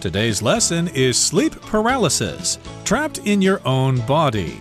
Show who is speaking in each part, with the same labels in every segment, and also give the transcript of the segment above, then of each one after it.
Speaker 1: Today's lesson is sleep paralysis, trapped in your own body.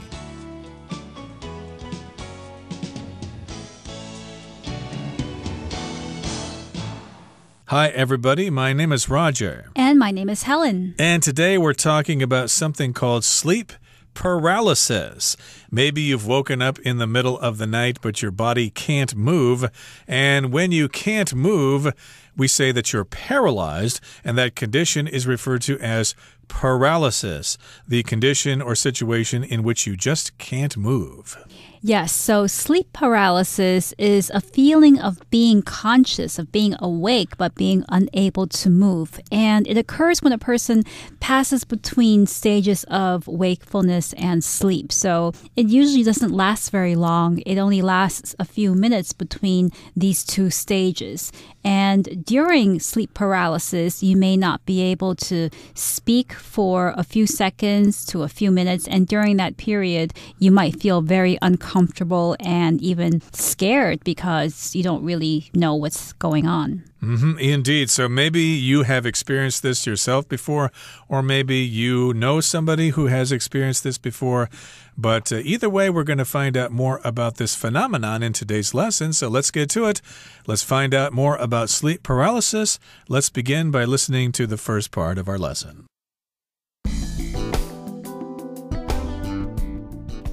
Speaker 1: Hi, everybody. My name is Roger.
Speaker 2: And my name is Helen.
Speaker 1: And today we're talking about something called sleep paralysis. Maybe you've woken up in the middle of the night, but your body can't move. And when you can't move, we say that you're paralyzed, and that condition is referred to as paralysis, the condition or situation in which you just can't move.
Speaker 2: Yes, so sleep paralysis is a feeling of being conscious, of being awake, but being unable to move. And it occurs when a person passes between stages of wakefulness and sleep. So it usually doesn't last very long. It only lasts a few minutes between these two stages. And during sleep paralysis, you may not be able to speak for a few seconds to a few minutes. And during that period, you might feel very uncomfortable and even scared because you don't really know what's going on.
Speaker 1: Indeed. So maybe you have experienced this yourself before, or maybe you know somebody who has experienced this before. But either way, we're going to find out more about this phenomenon in today's lesson. So let's get to it. Let's find out more about sleep paralysis. Let's begin by listening to the first part of our lesson.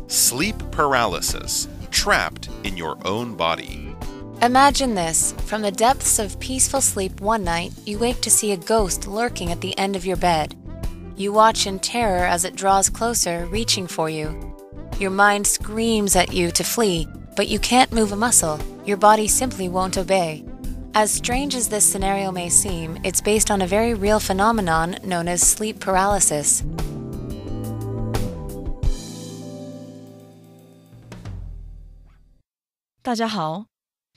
Speaker 3: Sleep paralysis, trapped in your own body.
Speaker 4: Imagine this. From the depths of peaceful sleep one night, you wake to see a ghost lurking at the end of your bed. You watch in terror as it draws closer, reaching for you. Your mind screams at you to flee, but you can't move a muscle. Your body simply won't obey. As strange as this scenario may seem, it's based on a very real phenomenon known as sleep paralysis.
Speaker 5: 大家好，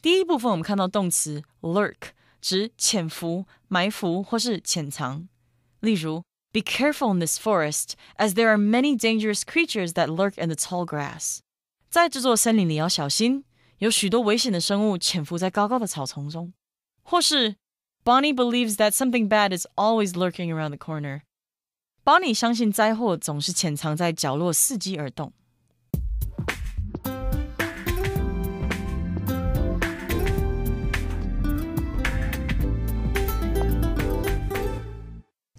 Speaker 5: 第一部分我们看到动词 lurk 指潜伏、埋伏或是潜藏。例如 Be careful in this forest, as there are many dangerous creatures that lurk in the tall grass. 在这座森林里要小心，有许多危险的生物潜伏在高高的草丛中。或是 Bonnie believes that something bad is always lurking around the corner. Bonnie 相信灾祸总是潜藏在角落，伺机而动。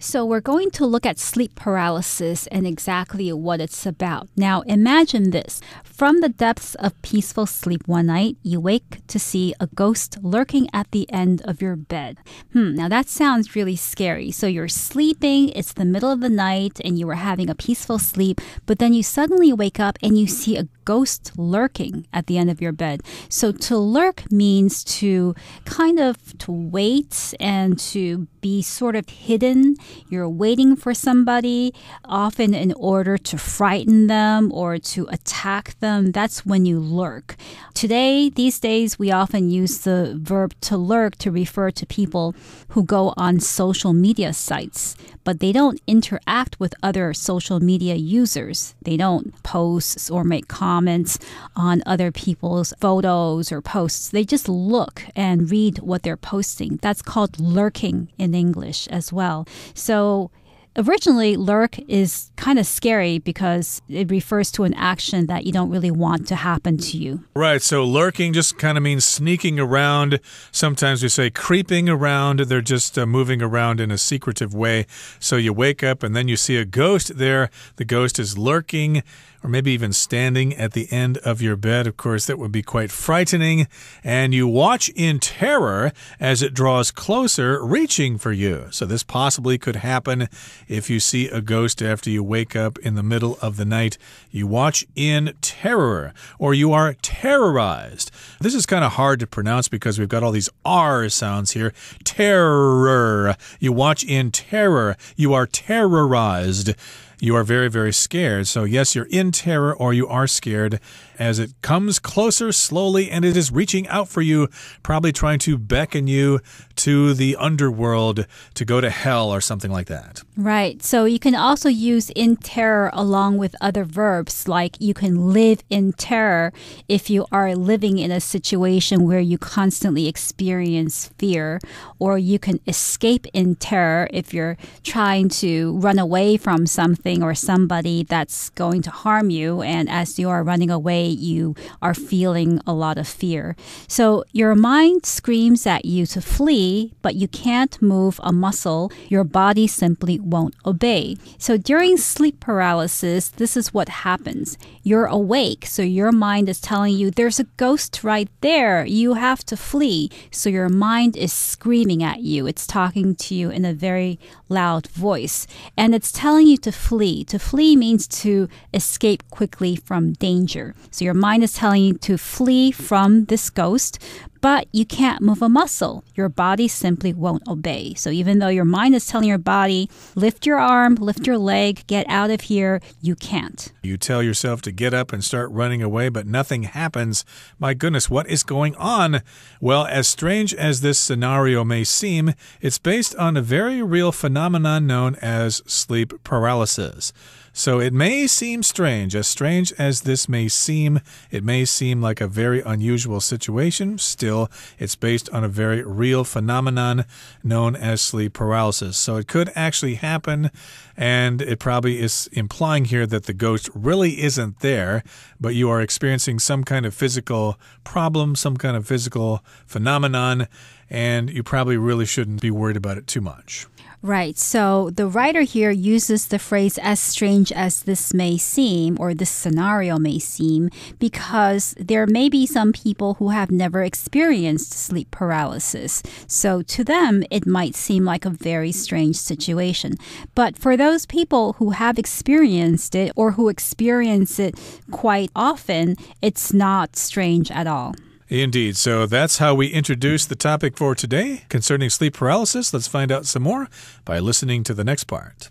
Speaker 2: So we're going to look at sleep paralysis and exactly what it's about. Now, imagine this. From the depths of peaceful sleep one night, you wake to see a ghost lurking at the end of your bed. Now that sounds really scary. So you're sleeping, it's the middle of the night, and you were having a peaceful sleep, but then you suddenly wake up and you see a ghost lurking at the end of your bed. So to lurk means to kind of to wait and to be sort of hidden. You're waiting for somebody, often in order to frighten them or to attack them. That's when you lurk. These days, we often use the verb to lurk to refer to people who go on social media sites, but they don't interact with other social media users. They don't post or make comments on other people's photos or posts. They just look and read what they're posting. That's called lurking in English as well. So originally, lurk is kind of scary because it refers to an action that you don't really want to happen to you.
Speaker 1: Right, so lurking just kind of means sneaking around. Sometimes we say creeping around. They're just moving around in a secretive way. So you wake up and then you see a ghost there. The ghost is lurking, or maybe even standing at the end of your bed. Of course, that would be quite frightening. And you watch in terror as it draws closer, reaching for you. So this possibly could happen if you see a ghost after you wake up in the middle of the night. You watch in terror, or you are terrorized. This is kind of hard to pronounce because we've got all these R sounds here. Terror. You watch in terror. You are terrorized. you are very, very scared. So yes, you're in terror or you are scared as it comes closer slowly and it is reaching out for you, probably trying to beckon you to the underworld, to go to hell or something like that.
Speaker 2: Right. So you can also use in terror along with other verbs, like you can live in terror if you are living in a situation where you constantly experience fear, or you can escape in terror if you're trying to run away from something or somebody that's going to harm you, and as you are running away, you are feeling a lot of fear. So your mind screams at you to flee, but you can't move a muscle. Your body simply won't obey. So during sleep paralysis, this is what happens. You're awake, so your mind is telling you there's a ghost right there. You have to flee. So your mind is screaming at you. It's talking to you in a very loud voice. And it's telling you to flee. To flee means to escape quickly from danger. So your mind is telling you to flee from this ghost, but you can't move a muscle. Your body simply won't obey. So even though your mind is telling your body, lift your arm, lift your leg, get out of here, you can't.
Speaker 1: You tell yourself to get up and start running away, but nothing happens. My goodness, what is going on? Well, as strange as this scenario may seem, it's based on a very real phenomenon known as sleep paralysis. So it may seem strange. As strange as this may seem, it may seem like a very unusual situation. Still, it's based on a very real phenomenon known as sleep paralysis. So it could actually happen, and it probably is implying here that the ghost really isn't there, but you are experiencing some kind of physical problem, some kind of physical phenomenon, and you probably really shouldn't be worried about it too much.
Speaker 2: Right. So the writer here uses the phrase as strange as this may seem, or this scenario may seem, because there may be some people who have never experienced sleep paralysis. So to them, it might seem like a very strange situation. But for those people who have experienced it or who experience it quite often, it's not strange at all.
Speaker 1: Indeed. So that's how we introduce the topic for today concerning sleep paralysis. Let's find out some more by listening to the next part.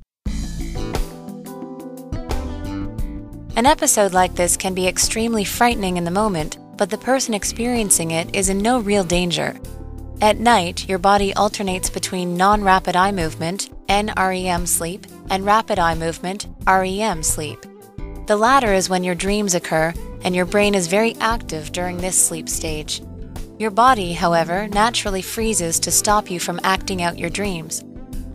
Speaker 4: An episode like this can be extremely frightening in the moment, but the person experiencing it is in no real danger. At night, your body alternates between non-rapid eye movement, NREM sleep, and rapid eye movement, REM sleep. The latter is when your dreams occur, and your brain is very active during this sleep stage. Your body, however, naturally freezes to stop you from acting out your dreams.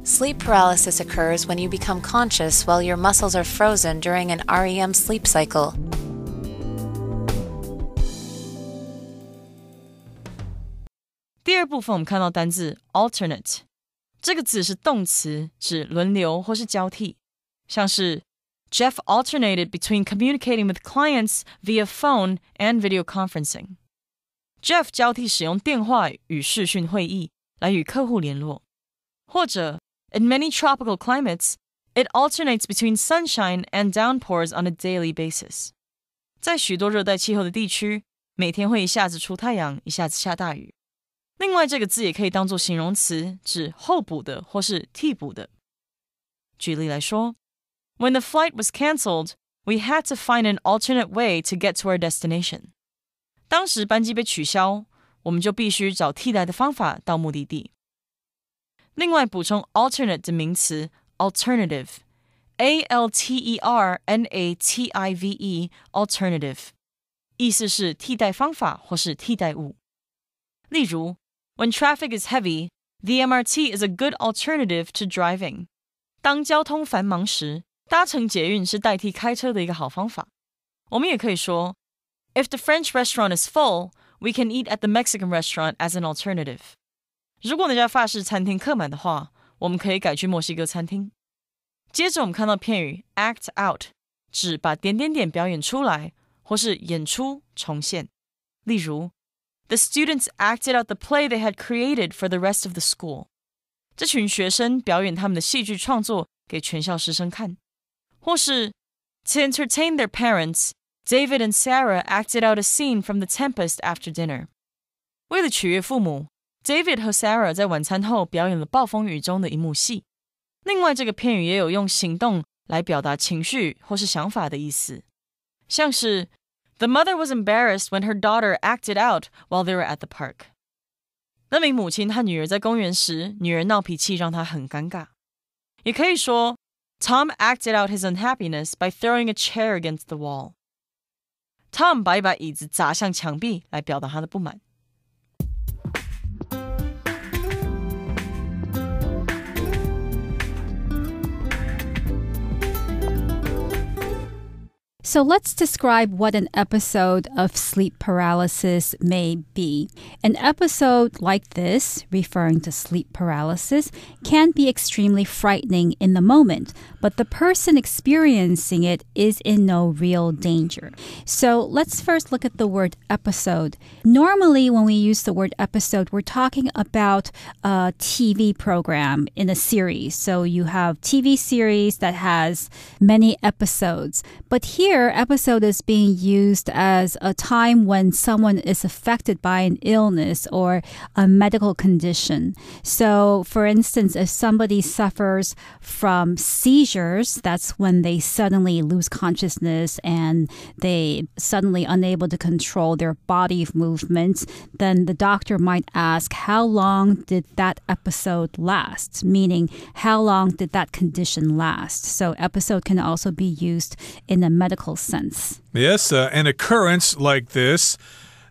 Speaker 4: Sleep paralysis occurs when you become conscious while your muscles are frozen during an REM sleep cycle.
Speaker 5: 第二部分我们看到单字 alternate， 这个字是动词，指轮流或是交替，像是Jeff alternated between communicating with clients via phone and video conferencing. Jeff 交替使用电话与视讯会议来与客户联络。或者 In many tropical climates, it alternates between sunshine and downpours on a daily basis. 在许多热带气候的地区，每天会一下子出太阳，一下子下大雨。另外，这个字也可以当作形容词，指候补的或是替补的。举例来说，When the flight was cancelled, we had to find an alternate way to get to our destination. 当时班机被取消，我们就必须找替代的方法到目的地。另外补充 alternate 的名词 alternative, A-L-T-E-R-N-A-T-I-V-E, alternative, 意思是替代方法或是替代物。例如 When traffic is heavy, the MRT is a good alternative to driving. 当交通繁忙时，搭乘捷运是代替开车的一个好方法。我们也可以说 If the French restaurant is full, we can eat at the Mexican restaurant as an alternative. 如果那家法式餐厅客满的话，我们可以改去墨西哥餐厅。接着我们看到片语 act out， 指把点点点表演出来，或是演出重现。例如 The students acted out the play they had created for the rest of the school. 这群学生表演他们的戏剧创作给全校师生看。或是 To entertain their parents, David and Sarah acted out a scene from The Tempest after dinner. 为了取悦父母， David 和 Sarah 在晚餐后表演了暴风雨中的一幕戏。另外，这个片语也有用行动来表达情绪或是想法的意思。像是 The mother was embarrassed when her daughter acted out while they were at the park. 那名母亲和女儿在公园时，女儿闹脾气让她很尴尬。也可以说 Tom acted out his unhappiness by throwing a chair against the wall. Tom 把一把椅子砸向墙壁来表达他的不满。
Speaker 2: So let's describe what an episode of sleep paralysis may be. An episode like this, referring to sleep paralysis, can be extremely frightening in the moment, but the person experiencing it is in no real danger. So let's first look at the word episode. Normally, when we use the word episode, we're talking about a TV program in a series. So you have TV series that has many episodes. But here, episode is being used as a time when someone is affected by an illness or a medical condition. So, for instance, if somebody suffers from seizures, that's when they suddenly lose consciousness and they suddenly unable to control their body movements, then the doctor might ask, how long did that episode last? Meaning, how long did that condition last? So, episode can also be used in a medical sense.
Speaker 1: Yes, an occurrence like this,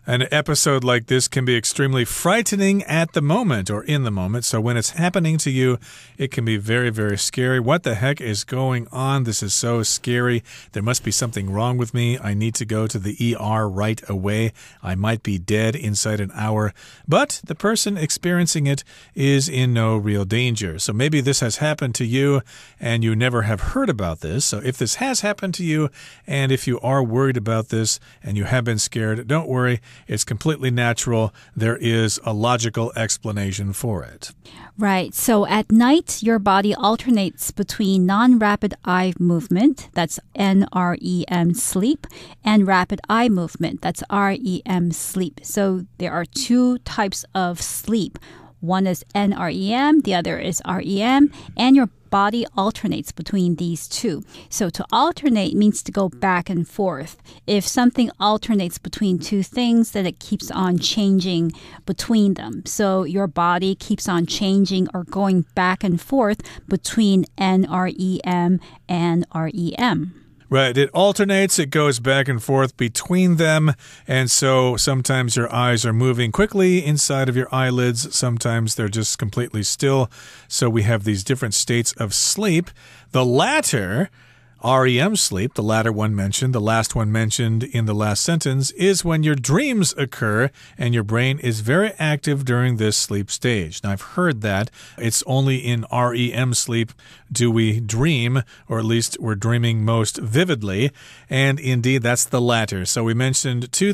Speaker 1: an episode like this can be extremely frightening at the moment or in the moment. So when it's happening to you, it can be very, very scary. What the heck is going on? This is so scary. There must be something wrong with me. I need to go to the ER right away. I might be dead inside an hour. But the person experiencing it is in no real danger. So maybe this has happened to you and you never have heard about this. So if this has happened to you and if you are worried about this and you have been scared, don't worry. It's completely natural. There is a logical explanation for it.
Speaker 2: Right. So at night, your body alternates between non-rapid eye movement, that's NREM sleep, and rapid eye movement, that's REM sleep. So there are two types of sleep. One is NREM, the other is REM, and your body alternates between these two. So to alternate means to go back and forth. If something alternates between two things, then it keeps on changing between them. So your body keeps on changing or going back and forth between NREM and REM.
Speaker 1: Right, it alternates, it goes back and forth between them, and so sometimes your eyes are moving quickly inside of your eyelids, sometimes they're just completely still, so we have these different states of sleep. The latter, REM sleep, the latter one mentioned, the last one mentioned in the last sentence, is when your dreams occur and your brain is very active during this sleep stage. Now, I've heard that it's only in REM sleep do we dream, or at least we're dreaming most vividly, and indeed that's the latter. So we mentioned two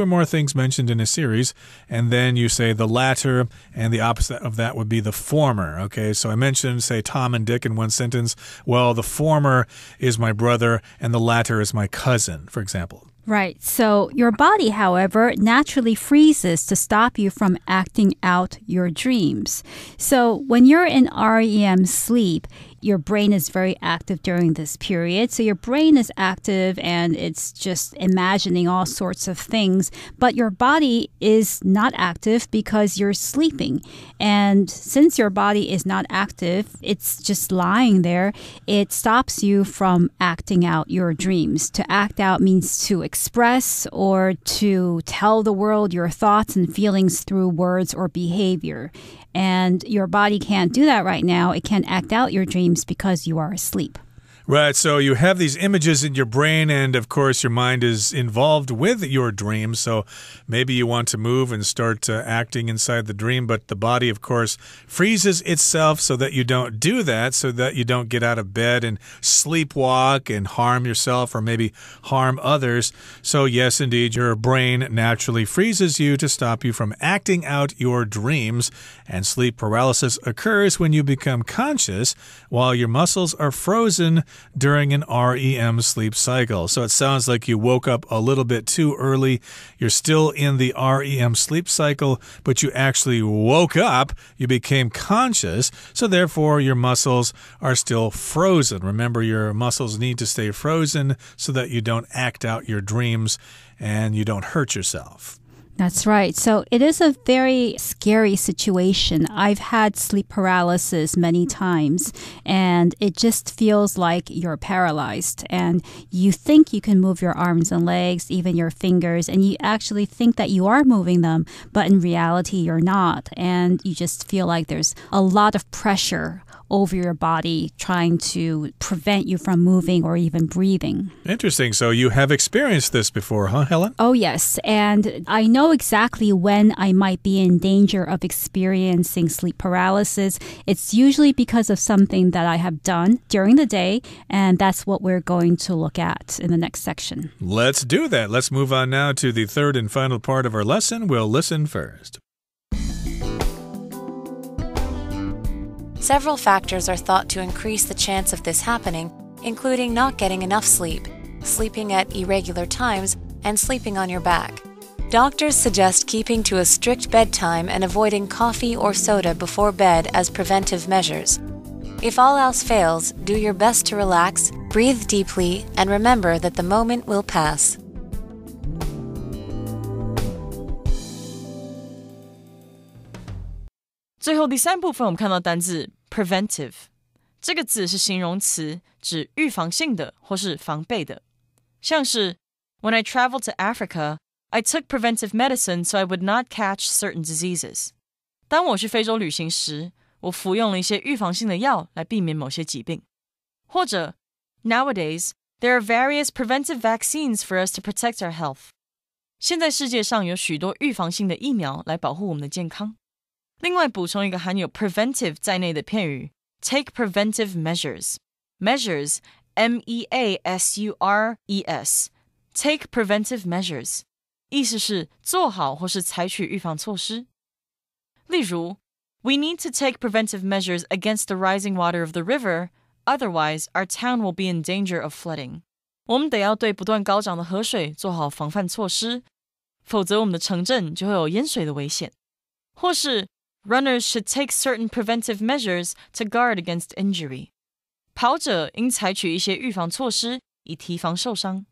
Speaker 1: or more things mentioned in a series, and then you say the latter, and the opposite of that would be the former. Okay, so I mentioned, say, Tom and Dick in one sentence. Well, the former is my brother and the latter is my cousin, for example.
Speaker 2: Right. So your body, however, naturally freezes to stop you from acting out your dreams. So when you're in REM sleep, your brain is very active during this period. So your brain is active and it's just imagining all sorts of things. But your body is not active because you're sleeping. And since your body is not active, it's just lying there. It stops you from acting out your dreams. To act out means to express or to tell the world your thoughts and feelings through words or behavior. And your body can't do that right now. It can't act out your dreams because you are asleep.
Speaker 1: Right, so you have these images in your brain, and of course your mind is involved with your dream, so maybe you want to move and start acting inside the dream, but the body, of course, freezes itself so that you don't do that, so that you don't get out of bed and sleepwalk and harm yourself or maybe harm others. So yes, indeed, your brain naturally freezes you to stop you from acting out your dreams, and sleep paralysis occurs when you become conscious while your muscles are frozen during an REM sleep cycle. So it sounds like you woke up a little bit too early. You're still in the REM sleep cycle, but you actually woke up. You became conscious, so therefore your muscles are still frozen. Remember, your muscles need to stay frozen so that you don't act out your dreams and you don't hurt yourself.
Speaker 2: That's right. So it is a very scary situation. I've had sleep paralysis many times, and it just feels like you're paralyzed. And you think you can move your arms and legs, even your fingers, and you actually think that you are moving them, but in reality, you're not. And you just feel like there's a lot of pressure over your body trying to prevent you from moving or even breathing.
Speaker 1: Interesting. So you have experienced this before, huh, Helen?
Speaker 2: Oh, yes. And I know exactly when I might be in danger of experiencing sleep paralysis. It's usually because of something that I have done during the day, and that's what we're going to look at in the next section.
Speaker 1: Let's do that. Let's move on now to the third and final part of our lesson. We'll listen first.
Speaker 4: Several factors are thought to increase the chance of this happening, including not getting enough sleep, sleeping at irregular times, and sleeping on your back. Doctors suggest keeping to a strict bedtime and avoiding coffee or soda before bed as preventive measures. If all else fails, do your best to relax, breathe deeply, and remember that the moment will pass.
Speaker 5: 最后第三部分我们看到单字 preventive 这个字是形容词，指预防性的或是防备的，像是 When I traveled to Africa, I took preventive medicine so I would not catch certain diseases. 当我去非洲旅行时，我服用了一些预防性的药来避免某些疾病。或者 Nowadays, there are various preventive vaccines for us to protect our health. 现在世界上有许多预防性的疫苗来保护我们的健康。另外补充一个含有 preventive 在内的片语 take preventive measures. Measures, M-E-A-S-U-R-E-S. Take preventive measures. 意思是做好或是采取预防措施。例如 We need to take preventive measures against the rising water of the river, otherwise our town will be in danger of flooding. 我们得要对不断高涨的河水做好防范措施，否则我们的城镇就会有淹水的危险。或是Runners should take certain preventive measures to guard against injury. 跑者应采取一些预防措施，以提防受伤。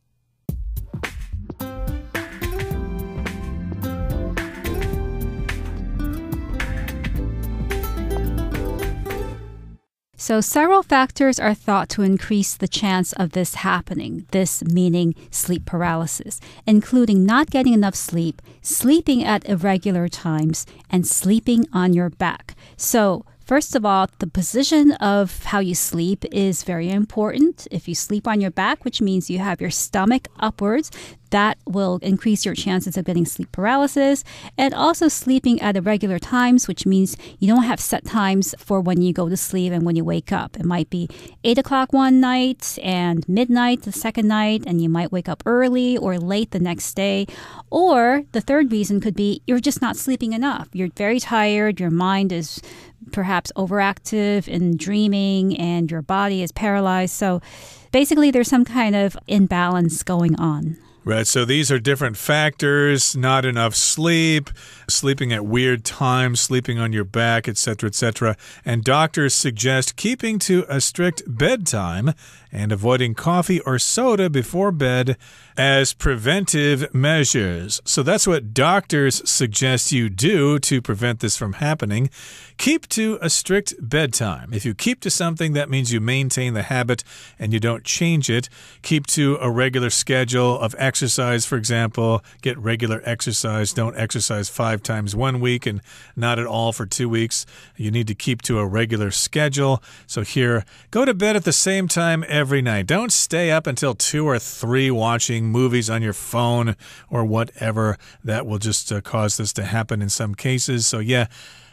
Speaker 2: So several factors are thought to increase the chance of this happening, this meaning sleep paralysis, including not getting enough sleep, sleeping at irregular times, and sleeping on your back. So first of all, the position of how you sleep is very important. If you sleep on your back, which means you have your stomach upwards, that will increase your chances of getting sleep paralysis. And also sleeping at irregular times, which means you don't have set times for when you go to sleep and when you wake up. It might be 8 o'clock one night and midnight the second night, and you might wake up early or late the next day. Or the third reason could be you're just not sleeping enough. You're very tired, your mind is perhaps overactive and dreaming, and your body is paralyzed. So basically, there's some kind of imbalance going on.
Speaker 1: Right, so these are different factors, not enough sleep, sleeping at weird times, sleeping on your back, etc., etc. And doctors suggest keeping to a strict bedtime and avoiding coffee or soda before bed as preventive measures. So that's what doctors suggest you do to prevent this from happening. Keep to a strict bedtime. If you keep to something, that means you maintain the habit and you don't change it. Keep to a regular schedule of exercise, for example. Get regular exercise. Don't exercise 5 times 1 week and not at all for 2 weeks. You need to keep to a regular schedule. So here, go to bed at the same time every night. Don't stay up until 2 or 3 watching movies on your phone or whatever. That will just cause this to happen in some cases. So yeah,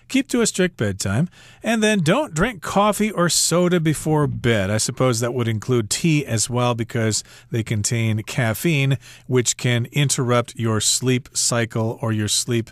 Speaker 1: keep to a strict bedtime. And then don't drink coffee or soda before bed. I suppose that would include tea as well because they contain caffeine, which can interrupt your sleep cycle or your sleep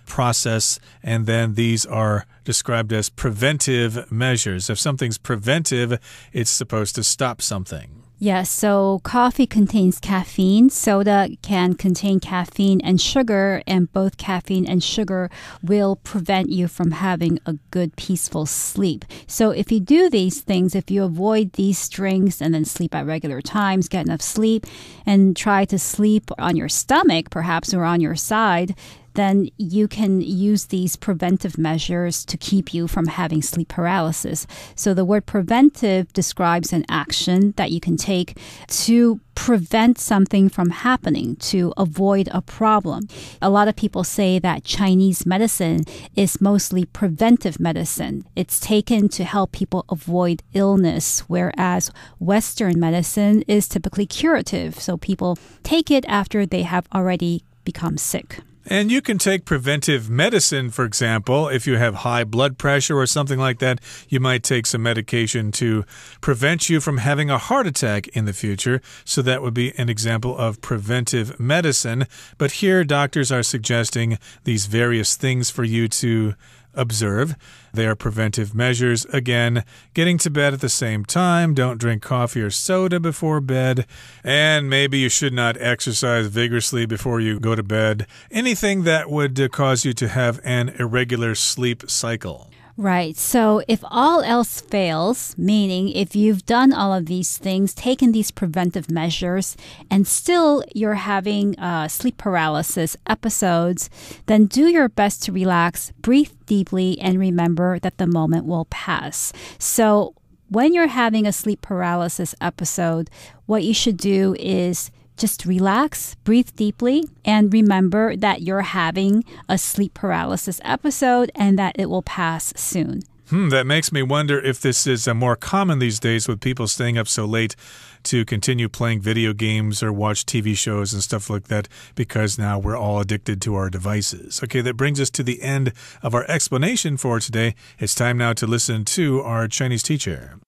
Speaker 1: process, and then these are described as preventive measures. If something's preventive, it's supposed to stop something.
Speaker 2: Yes, so coffee contains caffeine, soda can contain caffeine and sugar, and both caffeine and sugar will prevent you from having a good, peaceful sleep. So if you do these things, if you avoid these drinks and then sleep at regular times, get enough sleep, and try to sleep on your stomach, perhaps, or on your side, then you can use these preventive measures to keep you from having sleep paralysis. So the word preventive describes an action that you can take to prevent something from happening, to avoid a problem. A lot of people say that Chinese medicine is mostly preventive medicine. It's taken to help people avoid illness, whereas Western medicine is typically curative. So people take it after they have already become sick.
Speaker 1: And you can take preventive medicine, for example, if you have high blood pressure or something like that. You might take some medication to prevent you from having a heart attack in the future. So that would be an example of preventive medicine. But here, doctors are suggesting these various things for you to observe. They are preventive measures. Again, getting to bed at the same time. Don't drink coffee or soda before bed. And maybe you should not exercise vigorously before you go to bed. Anything that would cause you to have an irregular sleep cycle.
Speaker 2: Right. So if all else fails, meaning if you've done all of these things, taken these preventive measures, and still you're having sleep paralysis episodes, then do your best to relax, breathe deeply, and remember that the moment will pass. So when you're having a sleep paralysis episode, what you should do is just relax, breathe deeply, and remember that you're having a sleep paralysis episode and that it will pass soon.
Speaker 1: That makes me wonder if this is more common these days with people staying up so late to continue playing video games or watch TV shows and stuff like that, because now we're all addicted to our devices. Okay, that brings us to the end of our explanation for today. It's time now to listen to our Chinese teacher.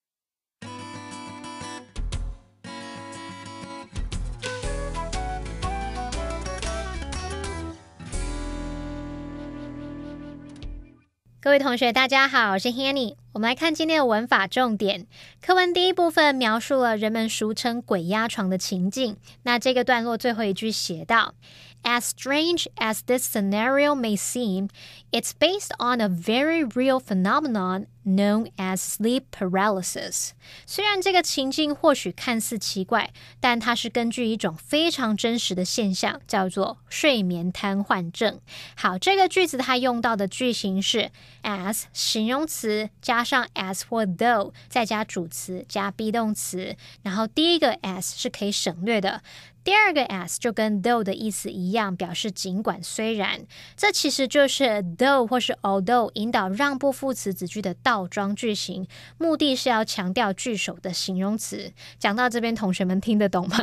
Speaker 6: 各位同学大家好，我是 Hanny。 我们来看今天的文法重点。课文第一部分描述了人们俗称鬼压床的情境。那这个段落最后一句写到 As strange as this scenario may seem, it's based on a very real phenomenon known as sleep paralysis. 虽然这个情境或许看似奇怪，但它是根据一种非常真实的现象，叫做睡眠瘫痪症。好，这个句子它用到的句型是 as 形容词加上 as 或 though 再加主词加 be 动词，然后第一个 as 是可以省略的，第二个 as 就跟 though 的意思一样，表示尽管虽然。这其实就是 though 或是 although 引导让步副词子句的倒装句型，目的是要强调句首的形容词。讲到这边同学们听得懂吗？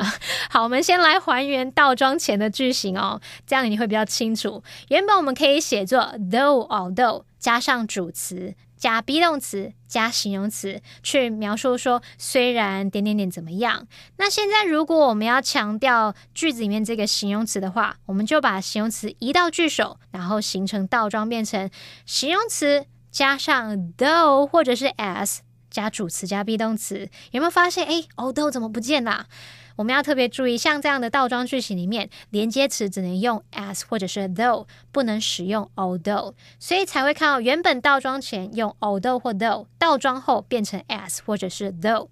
Speaker 6: 好，我们先来还原倒装前的句型哦，这样你会比较清楚。原本我们可以写作 though although 加上主词加 be 动词加形容词去描述说虽然点点点怎么样。那现在如果我们要强调句子里面这个形容词的话，我们就把形容词移到句首，然后形成倒装，变成形容词加上 though 或者是 as 加主词加 be 动词。有没有发现although 怎么不见啦？我们要特别注意，像这样的倒装句型里面，连接词只能用 as 或者是 though， 不能使用 although， 所以才会看到原本倒装前用 although 或 though， 倒装后变成 as 或者是 though。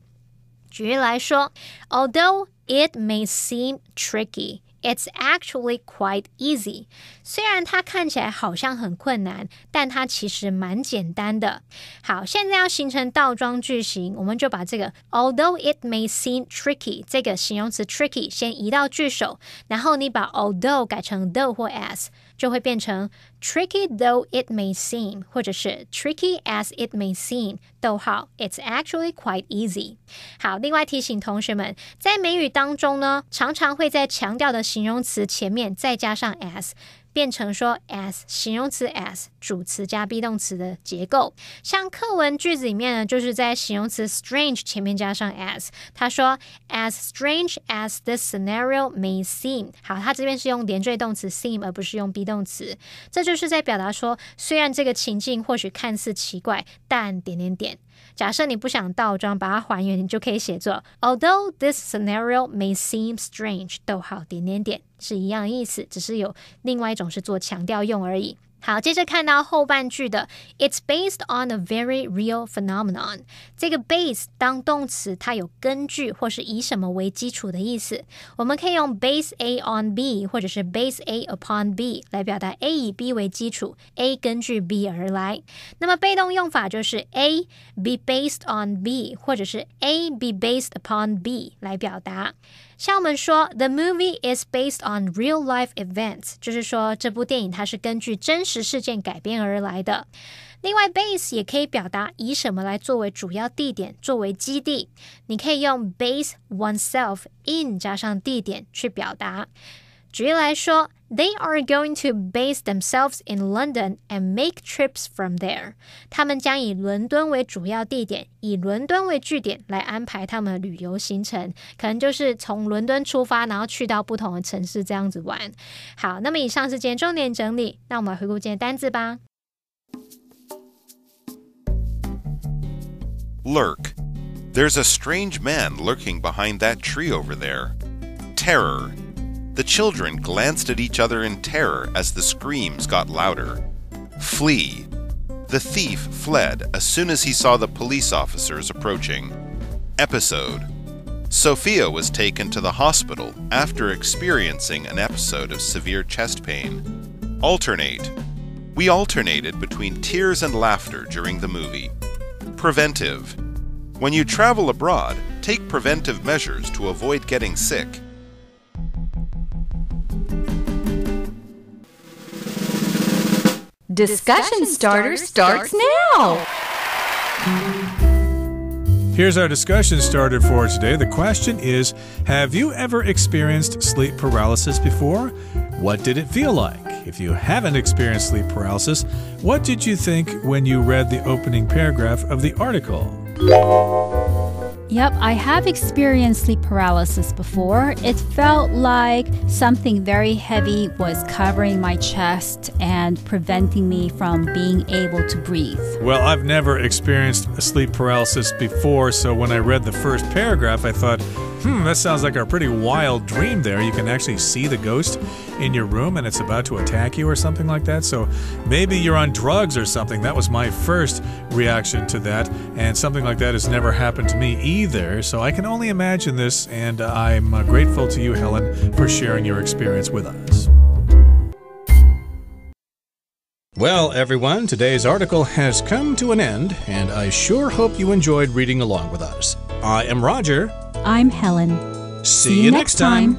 Speaker 6: 举例来说 ，Although it may seem tricky, it's actually quite easy. 虽然它看起来好像很困难，但它其实蛮简单的。好，现在要形成倒装句型，我们就把这个 although it may seem tricky 这个形容词 tricky 先移到句首，然后你把 although 改成 though 或 as， 就会变成 tricky though it may seem， 或者是 tricky as it may seem， 逗号 it's actually quite easy。 好，另外提醒同学们，在美语当中呢，常常会在强调的形容词前面再加上 as， 变成说 as 形容词 as 主词加 be 动词的结构。像课文句子里面呢，就是在形容词 strange 前面加上 as。他说 as strange as this scenario may seem。好，他这边是用连缀动词 seem 而不是用 be 动词，这就是在表达说，虽然这个情境或许看似奇怪，但点点点。假设你不想倒装，把它还原，你就可以写作 Although this scenario may seem strange， 逗号点点点是一样的意思，只是有另外一种是做强调用而已。好，接着看到后半句的 It's based on a very real phenomenon。 这个 base 当动词，它有根据或是以什么为基础的意思。我们可以用 base A on B 或者是 base A upon B 来表达 A 以 B 为基础， A 根据 B 而来。那么被动用法就是 A be based on B 或者是 A be based upon B 来表达。像我们说 The movie is based on real life events， 就是说这部电影它是根据真实事件改编而来的。另外 base 也可以表达以什么来作为主要地点，作为基地。你可以用 base oneself in 加上地点去表达。举例来说 They are going to base themselves in London and make trips from there。 他们将以伦敦为主要地点，以伦敦为据点来安排他们的旅游行程，可能就是从伦敦出发，然后去到不同的城市这样子玩。好，那么以上是今天重点整理，那我们来回顾今天单字吧。
Speaker 3: Lurk. There's a strange man lurking behind that tree over there. Terror.The children glanced at each other in terror as the screams got louder. Flee. The thief fled as soon as he saw the police officers approaching. Episode. Sophia was taken to the hospital after experiencing an episode of severe chest pain. Alternate. We alternated between tears and laughter during the movie. Preventive. When you travel abroad, take preventive measures to avoid getting
Speaker 7: sick.Discussion starter starts now.
Speaker 1: Here's our discussion starter for today. The question is, have you ever experienced sleep paralysis before? What did it feel like? If you haven't experienced sleep paralysis, what did you think when you read the opening paragraph of the article?
Speaker 2: Yep, I have experienced sleep paralysis before. It felt like something very heavy was covering my chest and preventing me from being able to breathe.
Speaker 1: Well, I've never experienced sleep paralysis before, so when I read the first paragraph, I thought, that sounds like a pretty wild dream there. You can actually see the ghost in your room and it's about to attack you or something like that. So maybe you're on drugs or something. That was my first reaction to that, and something like that has never happened to me either. So I can only imagine this, and I'm grateful to you, Helen, for sharing your experience with us. Well, everyone, today's article has come to an end, and I sure hope you enjoyed reading along with us. I am Roger.
Speaker 2: I'm Helen.
Speaker 1: See you next time.